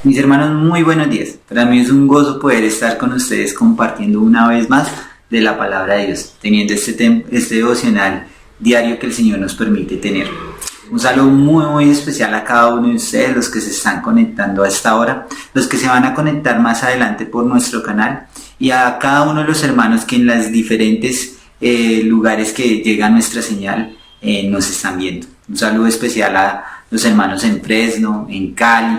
Mis hermanos, muy buenos días. Para mí es un gozo poder estar con ustedes compartiendo una vez más de la palabra de Dios, teniendo este devocional diario que el Señor nos permite tener. Un saludo muy especial a cada uno de ustedes, los que se están conectando a esta hora, los que se van a conectar más adelante por nuestro canal, y a cada uno de los hermanos que en las diferentes lugares que llega nuestra señal nos están viendo. Un saludo especial a los hermanos en Fresno, en Cali.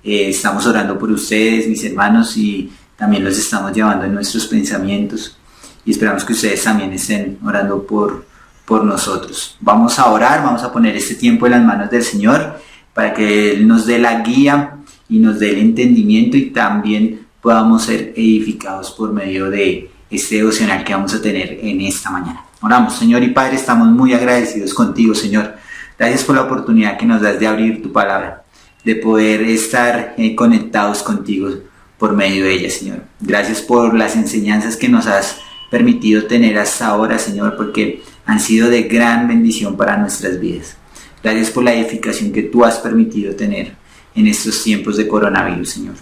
Estamos orando por ustedes, mis hermanos, y también los estamos llevando en nuestros pensamientos, y esperamos que ustedes también estén orando por nosotros. Vamos a orar, vamos a poner este tiempo en las manos del Señor para que Él nos dé la guía y nos dé el entendimiento, y también podamos ser edificados por medio de este devocional que vamos a tener en esta mañana. Oramos. Señor y Padre, estamos muy agradecidos contigo, Señor. Gracias por la oportunidad que nos das de abrir tu palabra, de poder estar conectados contigo por medio de ella, Señor. Gracias por las enseñanzas que nos has permitido tener hasta ahora, Señor, porque han sido de gran bendición para nuestras vidas. Gracias por la edificación que tú has permitido tener en estos tiempos de coronavirus, Señor.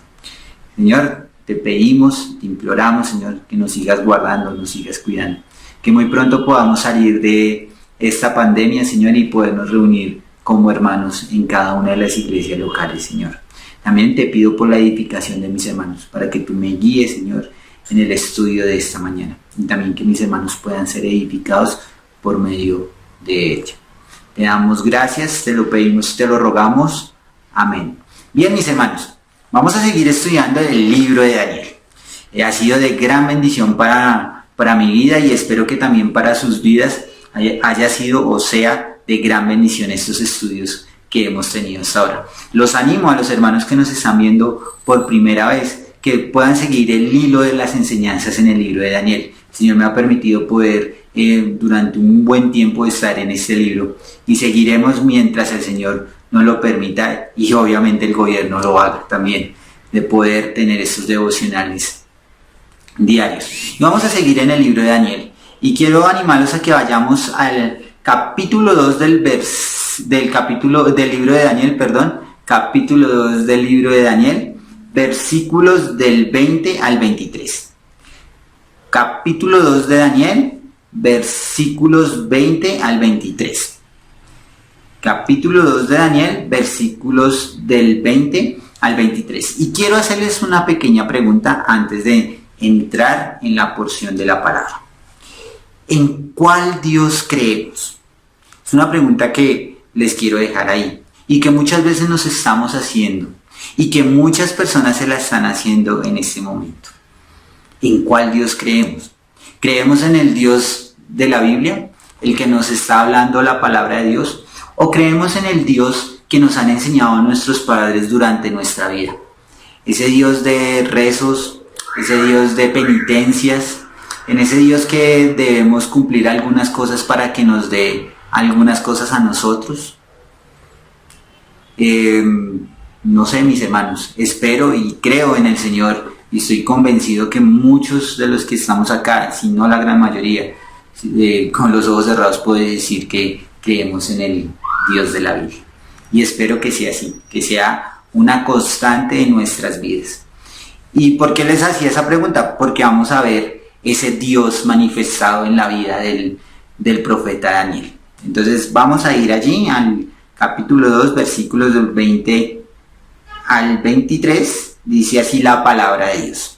Señor, te pedimos, te imploramos, Señor, que nos sigas guardando, nos sigas cuidando, que muy pronto podamos salir de esta pandemia, Señor, y podernos reunir como hermanos en cada una de las iglesias locales, Señor. También te pido por la edificación de mis hermanos, para que tú me guíes, Señor, en el estudio de esta mañana, y también que mis hermanos puedan ser edificados por medio de ella. Te damos gracias, te lo pedimos, te lo rogamos. Amén. Bien, mis hermanos, vamos a seguir estudiando el libro de Daniel. Ha sido de gran bendición para mi vida, y espero que también para sus vidas haya sido o sea de gran bendición estos estudios que hemos tenido hasta ahora. Los animo a los hermanos que nos están viendo por primera vez, que puedan seguir el hilo de las enseñanzas en el libro de Daniel. El Señor me ha permitido poder durante un buen tiempo estar en este libro, y seguiremos mientras el Señor nos lo permita, y obviamente el gobierno lo haga también, de poder tener estos devocionales diarios. Y vamos a seguir en el libro de Daniel, y quiero animarlos a que vayamos al capítulo 2 del libro de Daniel, capítulo 2 del libro de Daniel, versículos del 20 al 23. Capítulo 2 de Daniel, versículos 20 al 23. Capítulo 2 de Daniel, versículos del 20 al 23. Y quiero hacerles una pequeña pregunta antes de entrar en la porción de la palabra. ¿En cuál Dios creemos? Es una pregunta que les quiero dejar ahí, y que muchas veces nos estamos haciendo, y que muchas personas se la están haciendo en este momento. ¿En cuál Dios creemos? ¿Creemos en el Dios de la Biblia, el que nos está hablando la palabra de Dios? ¿O creemos en el Dios que nos han enseñado nuestros padres durante nuestra vida? Ese Dios de rezos, ese Dios de penitencias, en ese Dios que debemos cumplir algunas cosas para que nos dé algunas cosas a nosotros. No sé, mis hermanos, espero y creo en el Señor, y estoy convencido que muchos de los que estamos acá, si no la gran mayoría, con los ojos cerrados puedo decir que creemos en el Dios de la Biblia, y espero que sea así, que sea una constante en nuestras vidas. ¿Y por qué les hacía esa pregunta? Porque vamos a ver ese Dios manifestado en la vida del profeta Daniel. Entonces vamos a ir allí al capítulo 2, versículos del 20 al 23, dice así la palabra de Dios.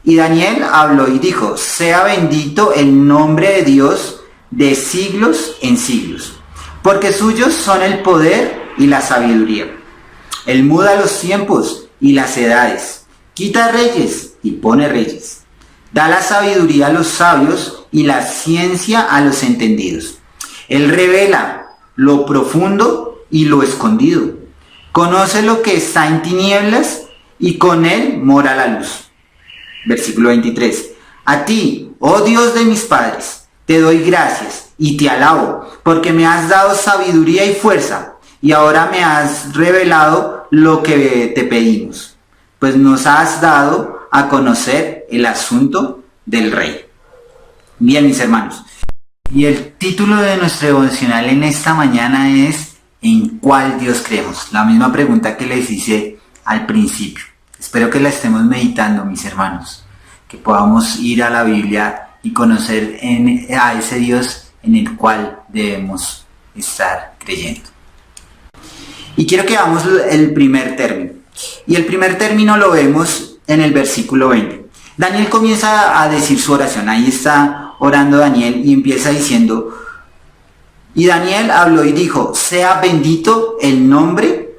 Y Daniel habló y dijo: sea bendito el nombre de Dios de siglos en siglos, porque suyos son el poder y la sabiduría. Él muda los tiempos y las edades, quita reyes y pone reyes. Da la sabiduría a los sabios y la ciencia a los entendidos. Él revela lo profundo y lo escondido. Conoce lo que está en tinieblas, y con él mora la luz. Versículo 23. A ti, oh Dios de mis padres, te doy gracias y te alabo, porque me has dado sabiduría y fuerza, y ahora me has revelado lo que te pedimos, pues nos has dado a conocer el asunto del rey. Bien, mis hermanos, y el título de nuestro devocional en esta mañana es ¿en cuál Dios creemos? La misma pregunta que les hice al principio. Espero que la estemos meditando, mis hermanos, que podamos ir a la Biblia y conocer a ese Dios en el cual debemos estar creyendo. Y quiero que veamos el primer término. Y el primer término lo vemos en el versículo 20. Daniel comienza a decir su oración. Ahí está orando Daniel y empieza diciendo: y Daniel habló y dijo, sea bendito el nombre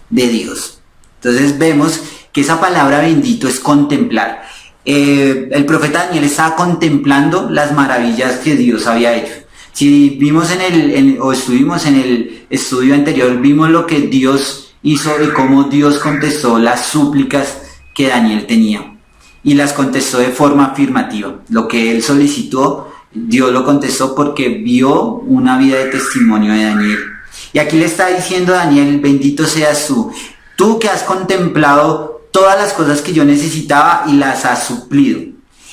de Dios. Entonces vemos que esa palabra bendito es contemplar. El profeta Daniel estaba contemplando las maravillas que Dios había hecho. Si vimos estuvimos en el estudio anterior, vimos lo que Dios hizo y cómo Dios contestó las súplicas que Daniel tenía. Y las contestó de forma afirmativa. Lo que él solicitó, Dios lo contestó porque vio una vida de testimonio de Daniel. Y aquí le está diciendo a Daniel, bendito seas tú que has contemplado todas las cosas que yo necesitaba y las has suplido.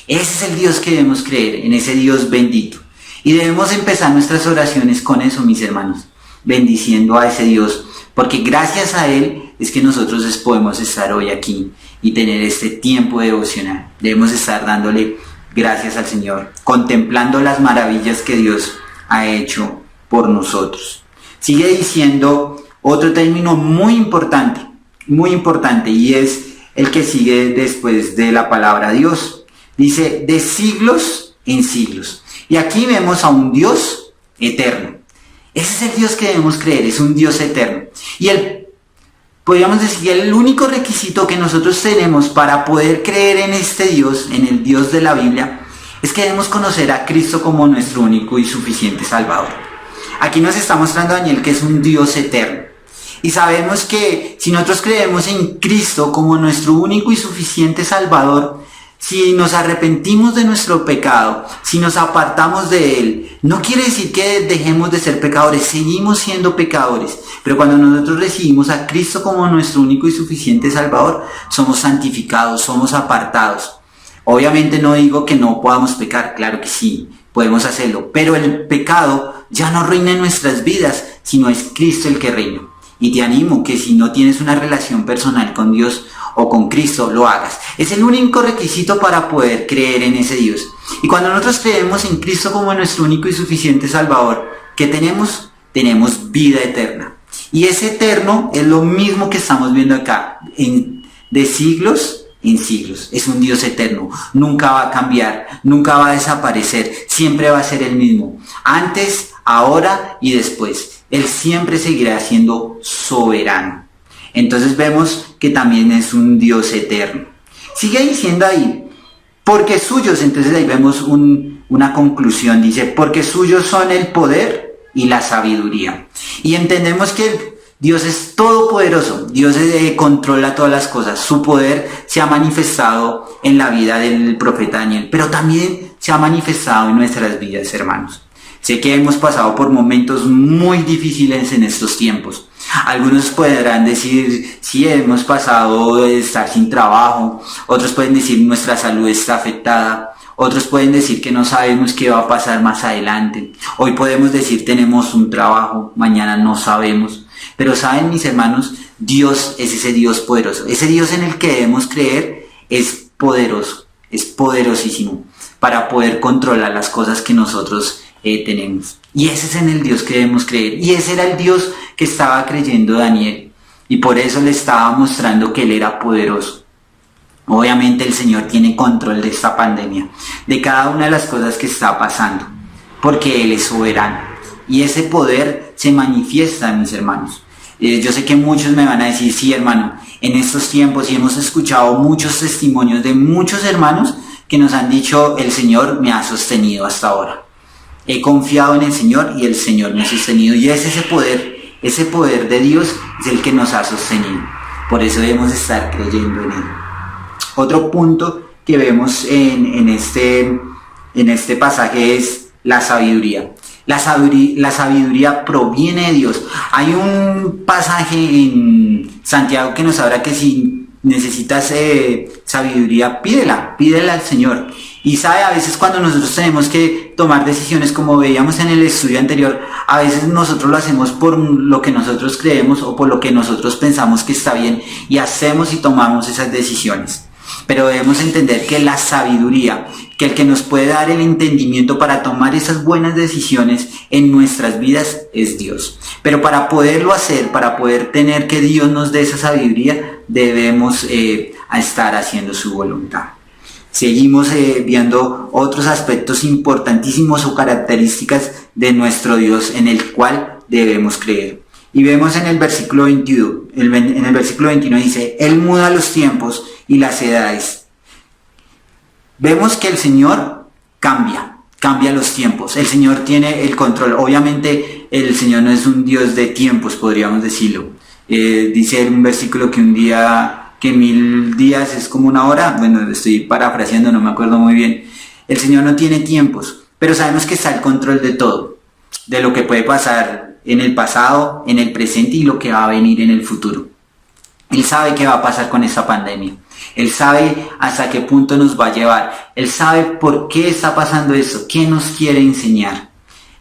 Ese es el Dios que debemos creer, en ese Dios bendito. Y debemos empezar nuestras oraciones con eso, mis hermanos, bendiciendo a ese Dios, porque gracias a Él es que nosotros podemos estar hoy aquí y tener este tiempo devocional. Debemos estar dándole gracias al Señor, contemplando las maravillas que Dios ha hecho por nosotros. Sigue diciendo otro término muy importante, y es el que sigue después de la palabra Dios. Dice, de siglos en siglos. Y aquí vemos a un Dios eterno. Ese es el Dios que debemos creer, es un Dios eterno. Y podríamos decir que el único requisito que nosotros tenemos para poder creer en este Dios, en el Dios de la Biblia, es que debemos conocer a Cristo como nuestro único y suficiente Salvador. Aquí nos está mostrando Daniel que es un Dios eterno. Y sabemos que si nosotros creemos en Cristo como nuestro único y suficiente Salvador, si nos arrepentimos de nuestro pecado, si nos apartamos de Él, no quiere decir que dejemos de ser pecadores, seguimos siendo pecadores. Pero cuando nosotros recibimos a Cristo como nuestro único y suficiente Salvador, somos santificados, somos apartados. Obviamente no digo que no podamos pecar, claro que sí, podemos hacerlo. Pero el pecado ya no reina en nuestras vidas, sino es Cristo el que reina. Y te animo que si no tienes una relación personal con Dios o con Cristo, lo hagas. Es el único requisito para poder creer en ese Dios. Y cuando nosotros creemos en Cristo como nuestro único y suficiente Salvador, ¿qué tenemos? Tenemos vida eterna. Y ese eterno es lo mismo que estamos viendo acá, de siglos en siglos. Es un Dios eterno. Nunca va a cambiar, nunca va a desaparecer. Siempre va a ser el mismo. Antes, ahora y después. Él siempre seguirá siendo soberano. Entonces vemos que también es un Dios eterno. Sigue diciendo ahí, porque suyos, entonces ahí vemos una conclusión, dice, porque suyos son el poder y la sabiduría. Y entendemos que Dios es todopoderoso, Dios controla todas las cosas, su poder se ha manifestado en la vida del profeta Daniel, pero también se ha manifestado en nuestras vidas, hermanos. Sé que hemos pasado por momentos muy difíciles en estos tiempos. Algunos podrán decir, sí, hemos pasado de estar sin trabajo. Otros pueden decir, nuestra salud está afectada. Otros pueden decir que no sabemos qué va a pasar más adelante. Hoy podemos decir, tenemos un trabajo, mañana no sabemos. Pero saben, mis hermanos, Dios es ese Dios poderoso. Ese Dios en el que debemos creer es poderoso, es poderosísimo para poder controlar las cosas que nosotros tenemos. Y ese es en el Dios que debemos creer. Y ese era el Dios que estaba creyendo Daniel. Y por eso le estaba mostrando que Él era poderoso. Obviamente el Señor tiene control de esta pandemia, de cada una de las cosas que está pasando, porque Él es soberano. Y ese poder se manifiesta, mis hermanos. Yo sé que muchos me van a decir, sí, hermano, en estos tiempos, y hemos escuchado muchos testimonios de muchos hermanos que nos han dicho, el Señor me ha sostenido hasta ahora. He confiado en el Señor y el Señor me ha sostenido. Y es ese poder de Dios es el que nos ha sostenido. Por eso debemos estar creyendo en Él. Otro punto que vemos en este pasaje es la sabiduría. La sabiduría proviene de Dios. Hay un pasaje en Santiago que nos habla que si necesitas sabiduría, pídela al Señor. Y sabe, a veces cuando nosotros tenemos que tomar decisiones, como veíamos en el estudio anterior, a veces nosotros lo hacemos por lo que nosotros creemos o por lo que nosotros pensamos que está bien y hacemos y tomamos esas decisiones. Pero debemos entender que la sabiduría, que el que nos puede dar el entendimiento para tomar esas buenas decisiones en nuestras vidas es Dios. Pero para poderlo hacer, para poder tener que Dios nos dé esa sabiduría, debemos estar haciendo su voluntad. Seguimos viendo otros aspectos importantísimos o características de nuestro Dios en el cual debemos creer. Y vemos en el versículo 21, en el versículo 21 dice, Él muda los tiempos y las edades. Vemos que el Señor cambia los tiempos. El Señor tiene el control. Obviamente el Señor no es un Dios de tiempos, podríamos decirlo. Dice un versículo que 1000 días es como una hora. Bueno, estoy parafraseando, no me acuerdo muy bien. El Señor no tiene tiempos, pero sabemos que está al control de todo, de lo que puede pasar en el pasado, en el presente y lo que va a venir en el futuro. Él sabe qué va a pasar con esta pandemia. Él sabe hasta qué punto nos va a llevar. Él sabe por qué está pasando esto, qué nos quiere enseñar.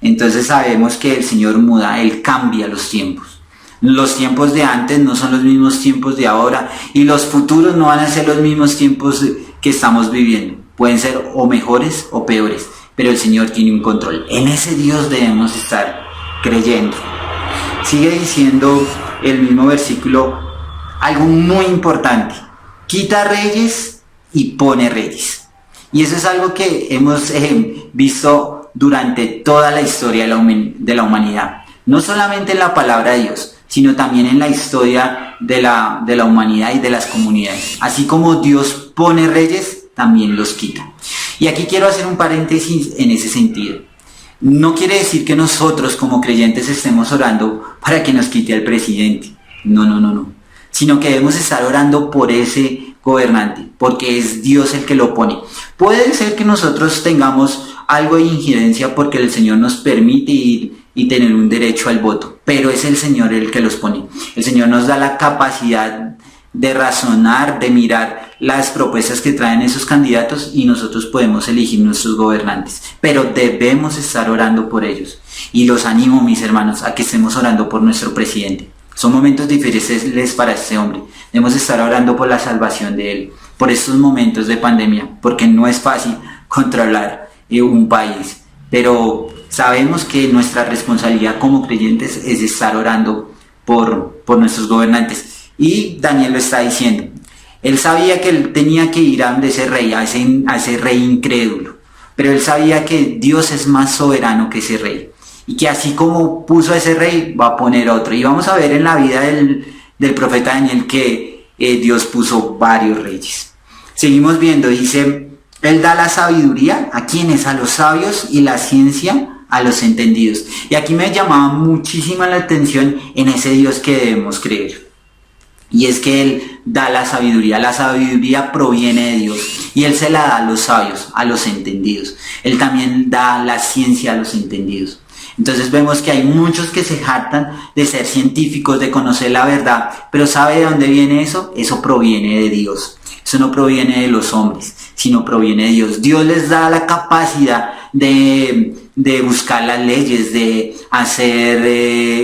Entonces sabemos que el Señor muda, Él cambia los tiempos. Los tiempos de antes no son los mismos tiempos de ahora y los futuros no van a ser los mismos tiempos que estamos viviendo. Pueden ser o mejores o peores, pero el Señor tiene un control. En ese Dios debemos estar creyendo. Sigue diciendo el mismo versículo algo muy importante. Quita reyes y pone reyes. Y eso es algo que hemos visto durante toda la historia de la humanidad. No solamente en la palabra de Dios, sino también en la historia de la humanidad y de las comunidades. Así como Dios pone reyes, también los quita. Y aquí quiero hacer un paréntesis en ese sentido. No quiere decir que nosotros como creyentes estemos orando para que nos quite al presidente. No. Sino que debemos estar orando por ese gobernante, porque es Dios el que lo pone. Puede ser que nosotros tengamos algo de injerencia porque el Señor nos permite ir y tener un derecho al voto, pero es el Señor el que los pone. El Señor nos da la capacidad de razonar, de mirar las propuestas que traen esos candidatos y nosotros podemos elegir nuestros gobernantes, pero debemos estar orando por ellos. Y los animo, mis hermanos, a que estemos orando por nuestro presidente. Son momentos difíciles para este hombre. Debemos estar orando por la salvación de él, por estos momentos de pandemia, porque no es fácil controlar un país, pero sabemos que nuestra responsabilidad como creyentes es estar orando por nuestros gobernantes. Y Daniel lo está diciendo. Él sabía que él tenía que ir a donde ese rey, a ese rey incrédulo, pero él sabía que Dios es más soberano que ese rey. Y que así como puso a ese rey, va a poner otro. Y vamos a ver en la vida del profeta Daniel que Dios puso varios reyes. Seguimos viendo, dice, Él da la sabiduría a quienes, a los sabios, y la ciencia a los entendidos. Y aquí me llamaba muchísima la atención en ese Dios que debemos creer. Y es que Él da la sabiduría proviene de Dios y Él se la da a los sabios, a los entendidos. Él también da la ciencia a los entendidos. Entonces vemos que hay muchos que se jactan de ser científicos, de conocer la verdad, pero ¿sabe de dónde viene eso? Eso proviene de Dios. Eso no proviene de los hombres, sino proviene de Dios. Dios les da la capacidad de buscar las leyes, de hacer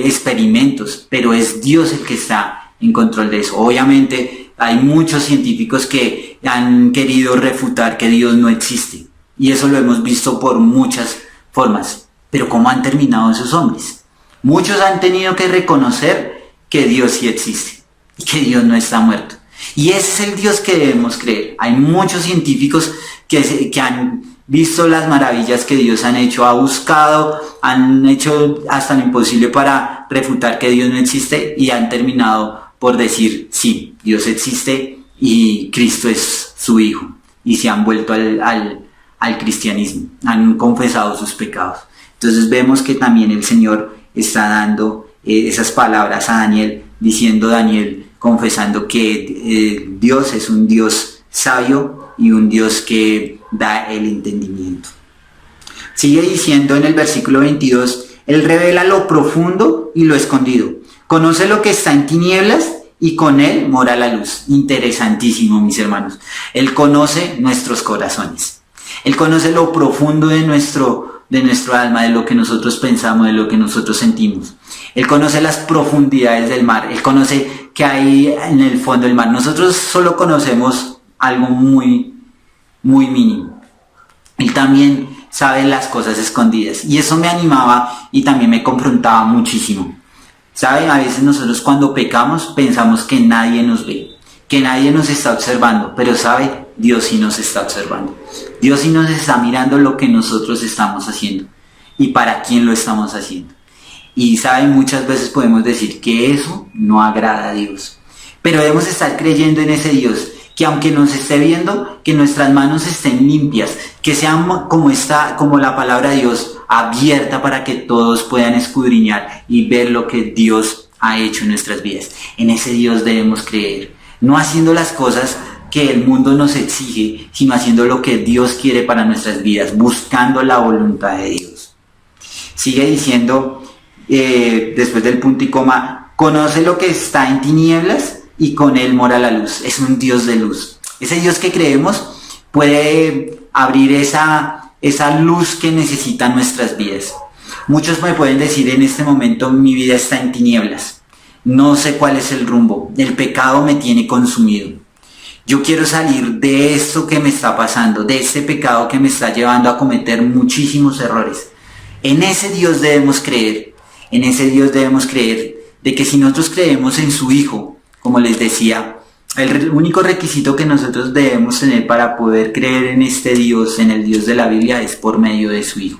experimentos, pero es Dios el que está en control de eso. Obviamente hay muchos científicos que han querido refutar que Dios no existe, y eso lo hemos visto por muchas formas. Pero ¿cómo han terminado esos hombres? Muchos han tenido que reconocer que Dios sí existe y que Dios no está muerto. Y ese es el Dios que debemos creer. Hay muchos científicos que han visto las maravillas que Dios han hecho, han hecho hasta lo imposible para refutar que Dios no existe, y han terminado por decir, sí, Dios existe y Cristo es su Hijo. Y se han vuelto al cristianismo, han confesado sus pecados. Entonces vemos que también el Señor está dando esas palabras a Daniel, diciendo Daniel, confesando que Dios es un Dios sabio y un Dios que da el entendimiento. Sigue diciendo en el versículo 22, Él revela lo profundo y lo escondido, conoce lo que está en tinieblas y con Él mora la luz. Interesantísimo, mis hermanos. Él conoce nuestros corazones. Él conoce lo profundo de nuestro alma, de lo que nosotros pensamos, de lo que nosotros sentimos. Él conoce las profundidades del mar. Él conoce qué hay en el fondo del mar. Nosotros solo conocemos algo muy, muy mínimo. Él también sabe las cosas escondidas. Y eso me animaba y también me confrontaba muchísimo. ¿Saben? A veces nosotros cuando pecamos pensamos que nadie nos ve, que nadie nos está observando, pero ¿sabe? Dios sí nos está observando. Dios sí nos está mirando lo que nosotros estamos haciendo y para quién lo estamos haciendo. Y ¿saben? Muchas veces podemos decir que eso no agrada a Dios, pero debemos estar creyendo en ese Dios, que aunque nos esté viendo, que nuestras manos estén limpias, que sean como la palabra de Dios, abierta para que todos puedan escudriñar y ver lo que Dios ha hecho en nuestras vidas. En ese Dios debemos creer, no haciendo las cosas que el mundo nos exige, sino haciendo lo que Dios quiere para nuestras vidas, buscando la voluntad de Dios. Sigue diciendo, después del punto y coma, conoce lo que está en tinieblas y con él mora la luz. Es un Dios de luz. Ese Dios que creemos puede abrir esa luz que necesitan nuestras vidas. Muchos me pueden decir en este momento, mi vida está en tinieblas. No sé cuál es el rumbo. El pecado me tiene consumido. Yo quiero salir de esto que me está pasando, de este pecado que me está llevando a cometer muchísimos errores. En ese Dios debemos creer. En ese Dios debemos creer de que si nosotros creemos en su Hijo, como les decía, el único requisito que nosotros debemos tener para poder creer en este Dios, en el Dios de la Biblia, es por medio de su Hijo.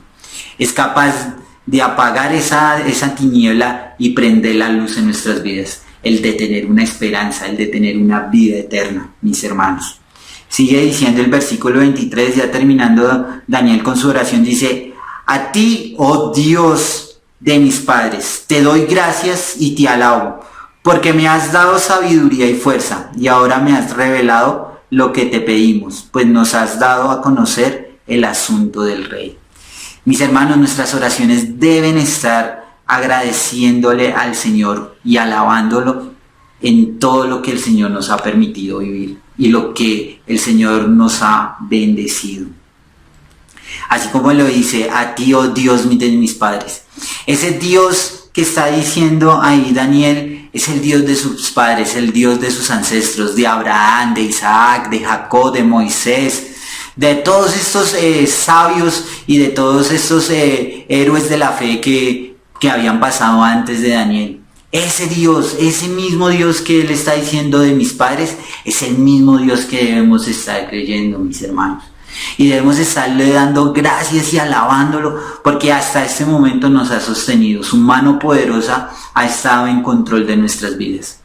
Es capaz de apagar esa tiniebla y prender la luz en nuestras vidas. El de tener una esperanza, el de tener una vida eterna, mis hermanos. Sigue diciendo el versículo 23, ya terminando Daniel con su oración, dice: a ti, oh Dios de mis padres, te doy gracias y te alabo, porque me has dado sabiduría y fuerza, y ahora me has revelado lo que te pedimos, pues nos has dado a conocer el asunto del rey. Mis hermanos, nuestras oraciones deben estar agradeciéndole al Señor y alabándolo en todo lo que el Señor nos ha permitido vivir y lo que el Señor nos ha bendecido. Así como lo dice: a ti, oh Dios de mis padres. Ese Dios que está diciendo ahí Daniel es el Dios de sus padres, el Dios de sus ancestros, de Abraham, de Isaac, de Jacob, de Moisés, de todos estos sabios y de todos estos héroes de la fe que habían pasado antes de Daniel. Ese Dios, ese mismo Dios que él está diciendo de mis padres, es el mismo Dios que debemos estar creyendo, mis hermanos. Y debemos estarle dando gracias y alabándolo, porque hasta este momento nos ha sostenido. Su mano poderosa ha estado en control de nuestras vidas.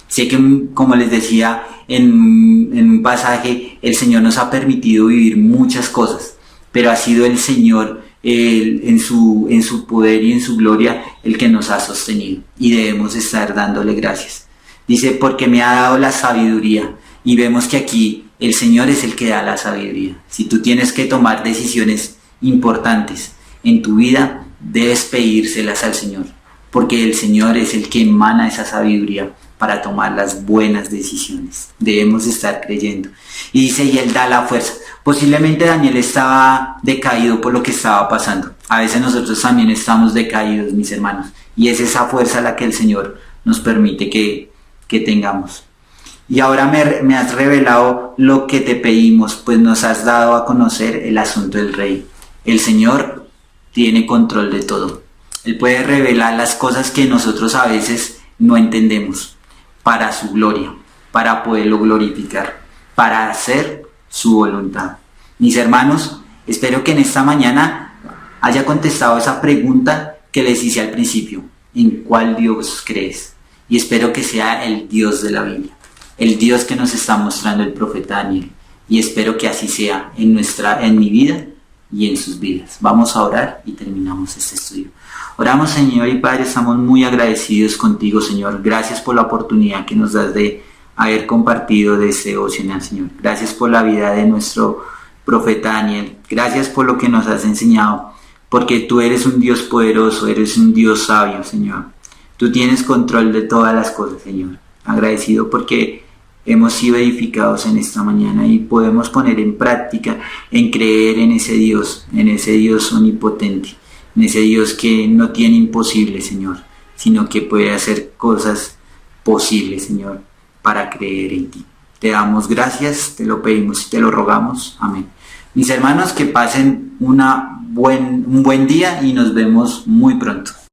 Sé que, como les decía en un pasaje, el Señor nos ha permitido vivir muchas cosas, pero ha sido el Señor en su poder y en su gloria el que nos ha sostenido, y debemos estar dándole gracias. Dice: porque me ha dado la sabiduría. Y vemos que aquí el Señor es el que da la sabiduría. Si tú tienes que tomar decisiones importantes en tu vida, debes pedírselas al Señor, porque el Señor es el que emana esa sabiduría para tomar las buenas decisiones. Debemos estar creyendo. Y dice: y Él da la fuerza. Posiblemente Daniel estaba decaído por lo que estaba pasando. A veces nosotros también estamos decaídos, mis hermanos, y es esa fuerza la que el Señor nos permite que tengamos. Y ahora me has revelado lo que te pedimos, pues nos has dado a conocer el asunto del rey. El Señor tiene control de todo. Él puede revelar las cosas que nosotros a veces no entendemos, para su gloria, para poderlo glorificar, para hacer su voluntad. Mis hermanos, espero que en esta mañana haya contestado esa pregunta que les hice al principio: ¿en cuál Dios crees? Y espero que sea el Dios de la Biblia, el Dios que nos está mostrando el profeta Daniel, y espero que así sea en mi vida y en sus vidas. Vamos a orar y terminamos este estudio. Oramos, Señor y Padre, estamos muy agradecidos contigo, Señor. Gracias por la oportunidad que nos das de haber compartido de este devocional, Señor. Gracias por la vida de nuestro profeta Daniel. Gracias por lo que nos has enseñado, porque tú eres un Dios poderoso, eres un Dios sabio, Señor. Tú tienes control de todas las cosas, Señor. Agradecido porque hemos sido edificados en esta mañana y podemos poner en práctica, en creer en ese Dios omnipotente, en ese Dios que no tiene imposible, Señor, sino que puede hacer cosas posibles, Señor, para creer en ti. Te damos gracias, te lo pedimos y te lo rogamos. Amén. Mis hermanos, que pasen un buen día y nos vemos muy pronto.